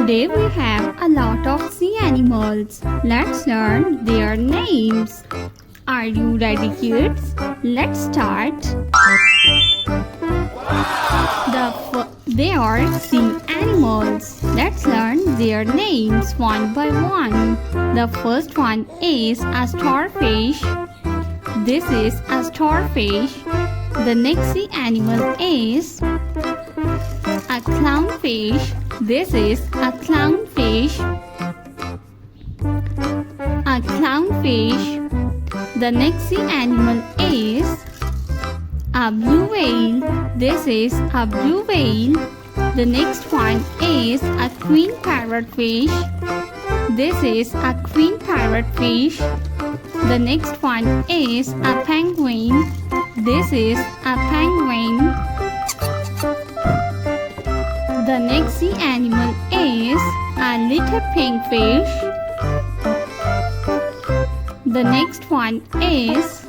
Today we have a lot of sea animals. Let's learn their names. Are you ready, kids? Let's start. They are sea animals. Let's learn their names one by one. The first one is a starfish. This is a starfish. The next sea animal is a clownfish. This is a clownfish. A clownfish. The next sea animal is a blue whale. This is a blue whale. The next one is a queen parrotfish. This is a queen parrotfish. The next one is a penguin. This is a penguin. The next sea animal is a little pink fish. The next one is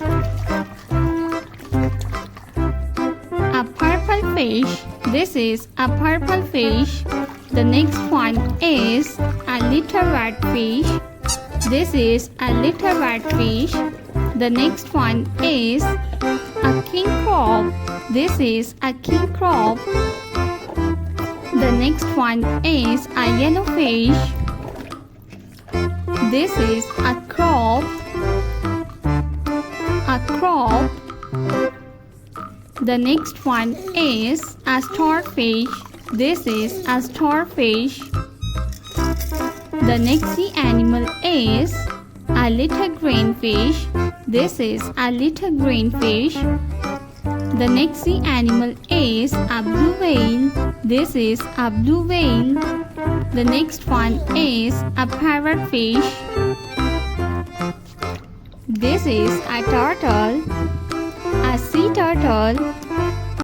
a purple fish. This is a purple fish. The next one is a little red fish. This is a little red fish. The next one is a king crab. This is a king crab. The next one is a yellow fish. This is a crab. A crab. The next one is a starfish. This is a starfish. The next sea animal is a little green fish. This is a little green fish. The next sea animal is a blue whale. This is a blue whale. The next one is a parrotfish. This is a turtle. A sea turtle.